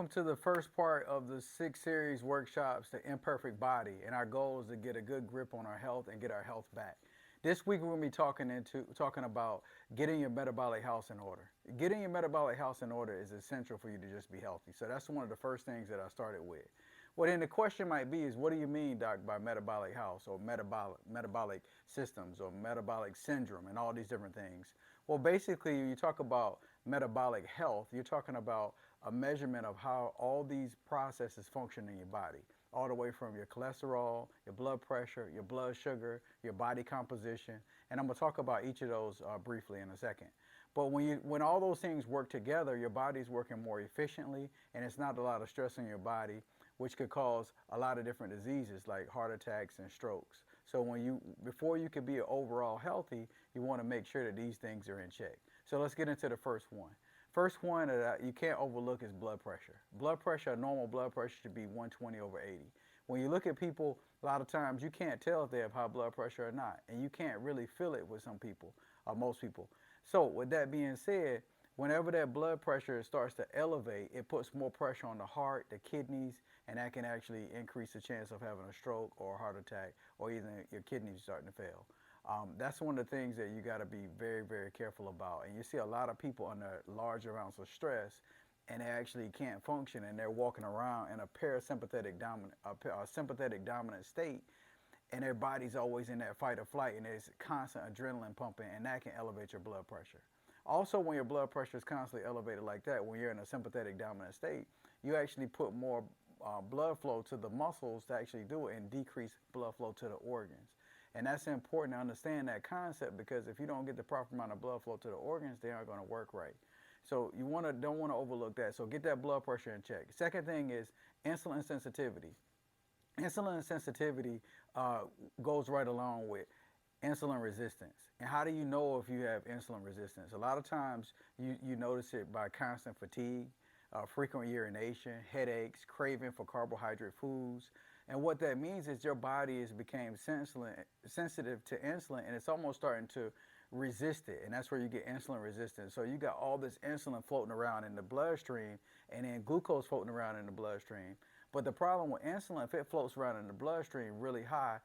welcome to the first part of the 6 series workshops, The Imperfect Body. And our goal is to get a good grip on our health and get our health back. This week we're going to be talking about getting your metabolic house in order. Getting your metabolic house in order is essential for you to just be healthy. So that's one of the first things that I started with. Well, then the question might be is, what do you mean, Doc, by metabolic house or metabolic systems or metabolic syndrome and all these different things? Well, basically, when you talk about metabolic health, you're talking about a measurement of how all these processes function in your body, all the way from your cholesterol, your blood pressure, your blood sugar, your body composition, and I'm going to talk about each of those briefly in a second. But when all those things work together, your body's working more efficiently, and it's not a lot of stress on your body, which could cause a lot of different diseases like heart attacks and strokes. So before you can be overall healthy, you want to make sure that these things are in check. So let's get into the first one. First one that you can't overlook is blood pressure. Blood pressure, normal blood pressure should be 120/80. When you look at people, a lot of times you can't tell if they have high blood pressure or not, and you can't really feel it with some people, or most people. So with that being said, whenever that blood pressure starts to elevate, it puts more pressure on the heart, the kidneys, and that can actually increase the chance of having a stroke or a heart attack, or even your kidneys starting to fail. That's one of the things that you got to be very, very careful about. And you see a lot of people under large amounts of stress, and they actually can't function, and they're walking around in a sympathetic dominant state, and their body's always in that fight or flight, and there's constant adrenaline pumping, and that can elevate your blood pressure. Also, when your blood pressure is constantly elevated like that, when you're in a sympathetic dominant state, you actually put more blood flow to the muscles to actually do it and decrease blood flow to the organs. And that's important to understand that concept, because if you don't get the proper amount of blood flow to the organs, they aren't going to work right. So you don't want to overlook that. So get that blood pressure in check. Second thing is insulin sensitivity. Insulin sensitivity goes right along with insulin resistance. And how do you know if you have insulin resistance? A lot of times you notice it by constant fatigue, frequent urination, headaches, craving for carbohydrate foods. And what that means is your body has become sensitive to insulin, and it's almost starting to resist it. And that's where you get insulin resistance. So you got all this insulin floating around in the bloodstream, and then glucose floating around in the bloodstream. But the problem with insulin, if it floats around in the bloodstream really high,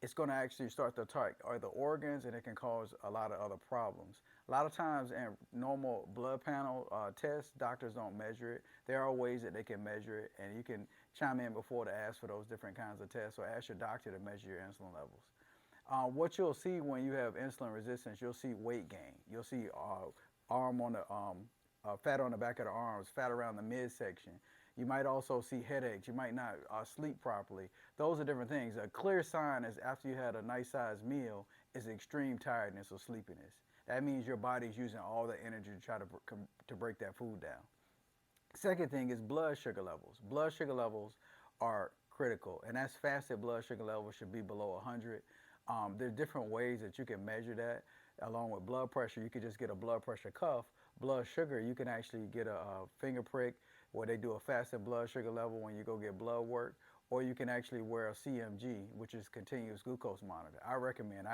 it's going to actually start to attack the organs, and it can cause a lot of other problems. A lot of times in normal blood panel tests, doctors don't measure it. There are ways that they can measure it, and you can chime in before to ask for those different kinds of tests, or ask your doctor to measure your insulin levels. What you'll see when you have insulin resistance, you'll see weight gain. You'll see fat on the back of the arms, fat around the midsection. You might also see headaches. You might not sleep properly. Those are different things. A clear sign is after you had a nice sized meal is extreme tiredness or sleepiness. That means your body's using all the energy to try to break that food down. Second thing is blood sugar levels. Blood sugar levels are critical, and that's fasted blood sugar levels should be below 100. There's different ways that you can measure that. Along with blood pressure, you could just get a blood pressure cuff. Blood sugar, you can actually get a finger prick where they do a fasted blood sugar level when you go get blood work, or you can actually wear a CMG, which is continuous glucose monitor. I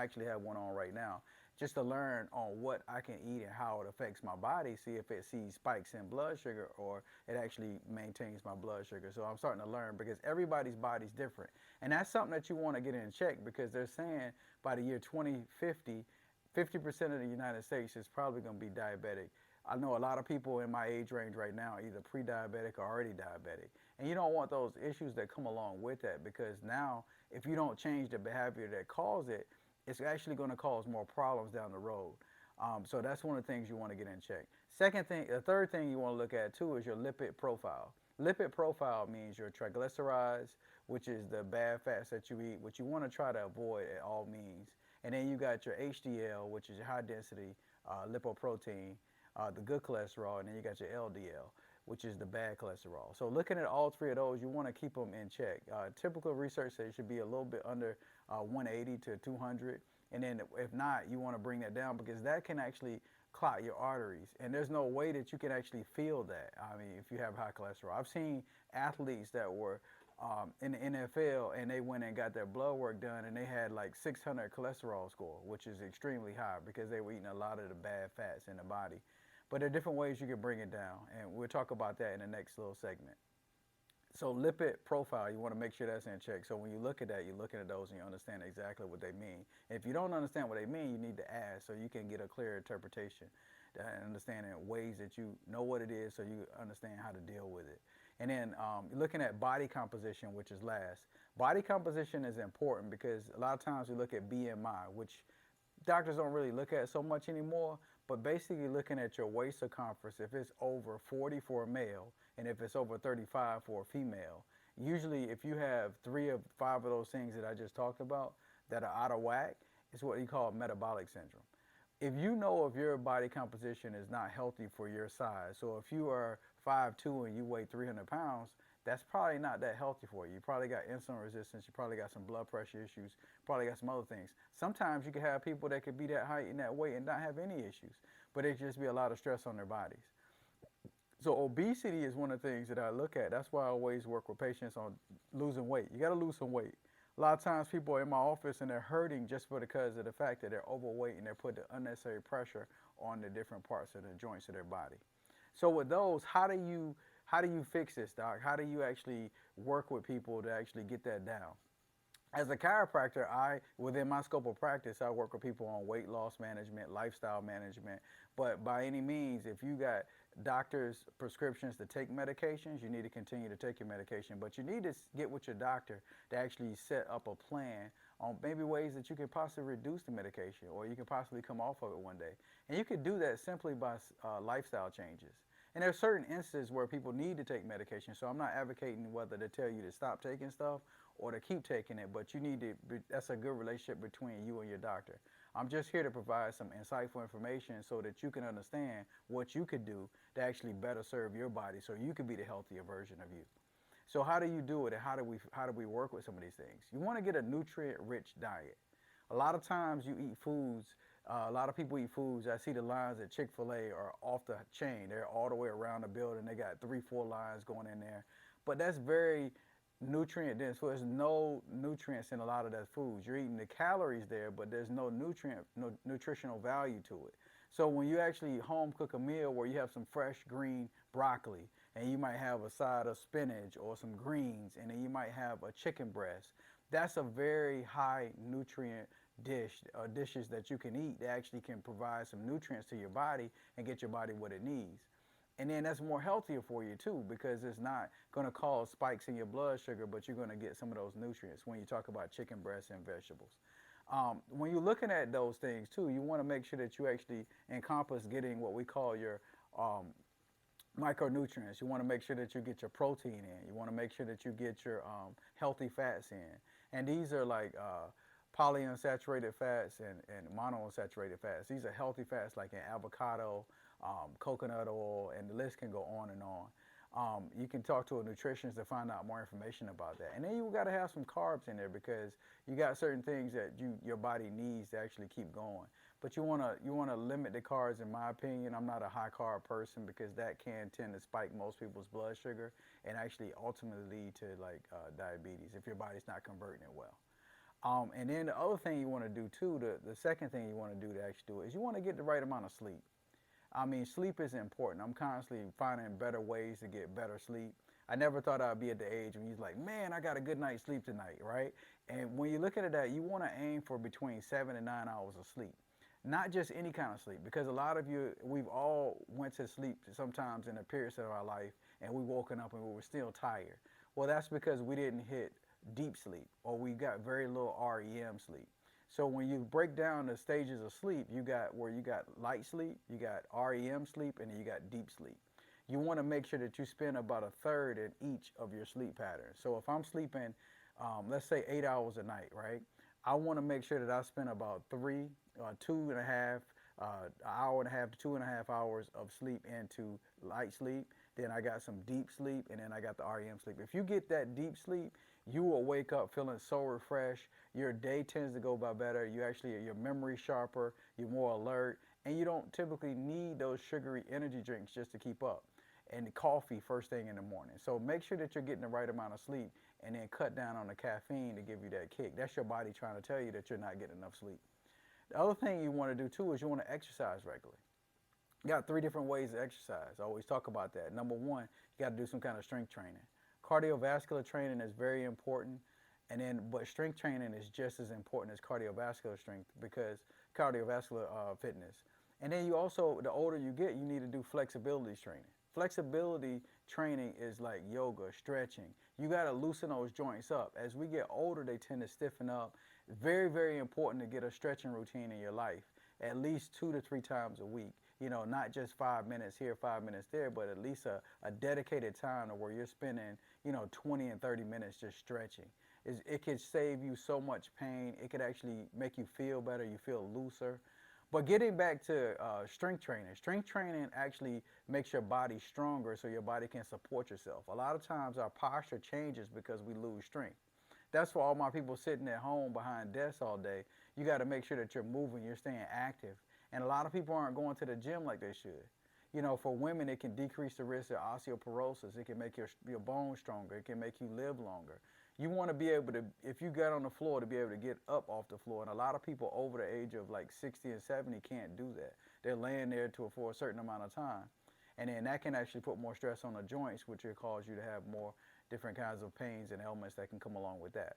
actually have one on right now, just to learn on what I can eat and how it affects my body, see if it sees spikes in blood sugar or it actually maintains my blood sugar. So I'm starting to learn, because everybody's body's different. And that's something that you want to get in check, because they're saying by the year 2050, 50% of the United States is probably going to be diabetic. I know a lot of people in my age range right now are either pre-diabetic or already diabetic. And you don't want those issues that come along with that, because now if you don't change the behavior that caused it, it's actually going to cause more problems down the road. So that's one of the things you want to get in check. The third thing you want to look at too is your lipid profile. Lipid profile means your triglycerides, which is the bad fats that you eat, which you want to try to avoid at all means. And then you got your HDL, which is your high density lipoprotein, the good cholesterol, and then you got your LDL, which is the bad cholesterol. So looking at all three of those, you want to keep them in check. Typical research says it should be a little bit under 180 to 200. And then if not, you want to bring that down, because that can actually clot your arteries. And there's no way that you can actually feel that. I mean, if you have high cholesterol. I've seen athletes that were in the NFL, and they went and got their blood work done, and they had like 600 cholesterol score, which is extremely high, because they were eating a lot of the bad fats in the body. But there are different ways you can bring it down, and we'll talk about that in the next little segment. So lipid profile, you want to make sure that's in check. So when you look at that, you're looking at those and you understand exactly what they mean. If you don't understand what they mean, you need to ask so you can get a clear interpretation and understanding ways that you know what it is so you understand how to deal with it. And then looking at body composition, which is last. Body composition is important because a lot of times we look at BMI, which doctors don't really look at so much anymore, but basically looking at your waist circumference, if it's over 40 for a male and if it's over 35 for a female, usually if you have 3 of 5 of those things that I just talked about that are out of whack, it's what you call metabolic syndrome. If you know if your body composition is not healthy for your size, so if you are 5'2" and you weigh 300 pounds, that's probably not that healthy for you. You probably got insulin resistance, you probably got some blood pressure issues, probably got some other things. Sometimes you can have people that could be that height and that weight and not have any issues, but it just be a lot of stress on their bodies. So obesity is one of the things that I look at. That's why I always work with patients on losing weight. You got to lose some weight. A lot of times people are in my office and they're hurting just because of the fact that they're overweight and they're putting unnecessary pressure on the different parts of the joints of their body. So with those, how do you fix this, doc? How do you actually work with people to actually get that down? As a chiropractor, within my scope of practice, I work with people on weight loss management, lifestyle management. But by any means, if you got doctors' prescriptions to take medications, you need to continue to take your medication. But you need to get with your doctor to actually set up a plan on maybe ways that you can possibly reduce the medication or you can possibly come off of it one day. And you can do that simply by lifestyle changes. And there are certain instances where people need to take medication, so I'm not advocating whether to tell you to stop taking stuff or to keep taking it, but you need to, that's a good relationship between you and your doctor. I'm just here to provide some insightful information so that you can understand what you could do to actually better serve your body so you can be the healthier version of you. So how do you do it and how do we work with some of these things? You want to get a nutrient-rich diet. A lot of times you eat foods, a lot of people eat foods. I see the lines at Chick-fil-A are off the chain. They're all the way around the building. They got 3, 4 lines going in there. But that's very nutrient dense. So there's no nutrients in a lot of that foods. You're eating the calories there, but there's no nutritional value to it. So when you actually home cook a meal where you have some fresh green broccoli and you might have a side of spinach or some greens and then you might have a chicken breast, that's a very high nutrient dishes that you can eat that actually can provide some nutrients to your body and get your body what it needs. And then that's more healthier for you too because it's not going to cause spikes in your blood sugar, but you're going to get some of those nutrients when you talk about chicken breasts and vegetables. When you're looking at those things too, you want to make sure that you actually encompass getting what we call your micronutrients. You want to make sure that you get your protein in. You want to make sure that you get your healthy fats in. And these are like polyunsaturated fats and monounsaturated fats. These are healthy fats like in avocado, coconut oil, and the list can go on and on. You can talk to a nutritionist to find out more information about that. And then you got to have some carbs in there because you got certain things that your body needs to actually keep going. But you want to limit the carbs, in my opinion. I'm not a high carb person because that can tend to spike most people's blood sugar and actually ultimately lead to like diabetes if your body's not converting it well. And then the other thing you want to do too, the second thing you want to do to actually do it is you want to get the right amount of sleep. I mean, sleep is important. I'm constantly finding better ways to get better sleep. I never thought I'd be at the age when you're like, man, I got a good night's sleep tonight, right? And when you're looking at that, you want to aim for between 7 and 9 hours of sleep. Not just any kind of sleep, because a lot of you, we've all went to sleep sometimes in a period of our life and we woken up and we were still tired. Well, that's because we didn't hit deep sleep or we got very little REM sleep. So when you break down the stages of sleep, you got light sleep, you got REM sleep, and then you got deep sleep. You want to make sure that you spend about a third in each of your sleep patterns. So if I'm sleeping, let's say 8 hours a night, right? I want to make sure that I spend about 2.5, an hour and a half to 2.5 hours of sleep into light sleep. Then I got some deep sleep, and then I got the REM sleep. If you get that deep sleep, you will wake up feeling so refreshed. Your day tends to go by better. Your memory sharper, you're more alert, and you don't typically need those sugary energy drinks just to keep up. And the coffee first thing in the morning. So make sure that you're getting the right amount of sleep and then cut down on the caffeine to give you that kick. That's your body trying to tell you that you're not getting enough sleep. The other thing you want to do too is you want to exercise regularly. You got three different ways to exercise. I always talk about that. Number one, you got to do some kind of strength training. Cardiovascular training is very important, but strength training is just as important as cardiovascular strength because cardiovascular fitness. And then you also, the older you get, you need to do flexibility training. Flexibility training is like yoga, stretching. You got to loosen those joints up. As we get older, they tend to stiffen up. Very, very important to get a stretching routine in your life, at least 2 to 3 times a week. You know, not just 5 minutes here, 5 minutes there, but at least a dedicated time to where you're spending, 20 and 30 minutes just stretching. It could save you so much pain. It could actually make you feel better. You feel looser. But getting back to strength training actually makes your body stronger so your body can support yourself. A lot of times our posture changes because we lose strength. That's for all my people sitting at home behind desks all day. You got to make sure that you're moving, you're staying active. And a lot of people aren't going to the gym like they should. For women, it can decrease the risk of osteoporosis. It can make your bones stronger. It can make you live longer. You want to be able to, if you get on the floor, to be able to get up off the floor. And a lot of people over the age of like 60 and 70 can't do that. They're laying there for a certain amount of time. And then that can actually put more stress on the joints, which will cause you to have more different kinds of pains and ailments that can come along with that.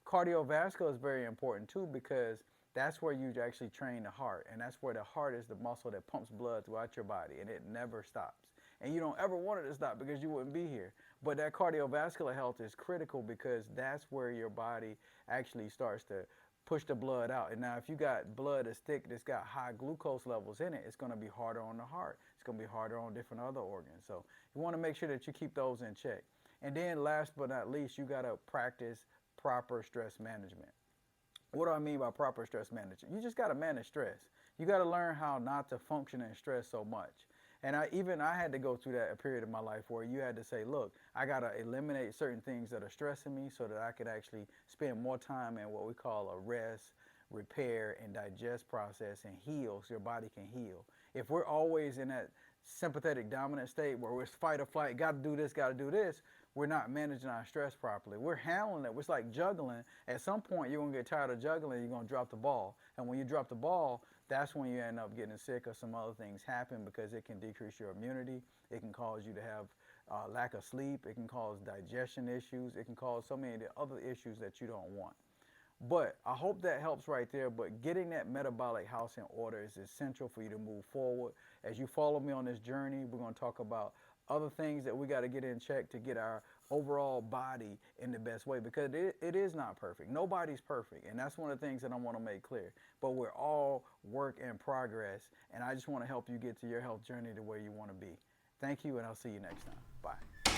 Cardiovascular is very important too because that's where you actually train the heart, and that's where the heart is the muscle that pumps blood throughout your body, and it never stops. And you don't ever want it to stop because you wouldn't be here. But that cardiovascular health is critical because that's where your body actually starts to push the blood out. And now if you got blood that's thick, that's got high glucose levels in it, it's going to be harder on the heart. It's going to be harder on different other organs. So you want to make sure that you keep those in check. And then last but not least, you got to practice proper stress management. What do I mean by proper stress management? You just got to manage stress. You got to learn how not to function in stress so much. And I had to go through that a period of my life where you had to say, look, I got to eliminate certain things that are stressing me so that I could actually spend more time in what we call a rest, repair, and digest process and heal so your body can heal. If we're always in that sympathetic dominant state where it's fight or flight, got to do this, we're not managing our stress properly. We're handling it. It's like juggling. At some point, you're going to get tired of juggling. You're going to drop the ball. And when you drop the ball, that's when you end up getting sick or some other things happen because it can decrease your immunity. It can cause you to have lack of sleep. It can cause digestion issues. It can cause so many other issues that you don't want. But I hope that helps right there. But getting that metabolic house in order is essential for you to move forward. As you follow me on this journey, we're going to talk about other things that we got to get in check to get our overall body in the best way because it is not perfect. Nobody's perfect. And that's one of the things that I want to make clear. But we're all work in progress. And I just want to help you get to your health journey to where you want to be. Thank you, and I'll see you next time. Bye.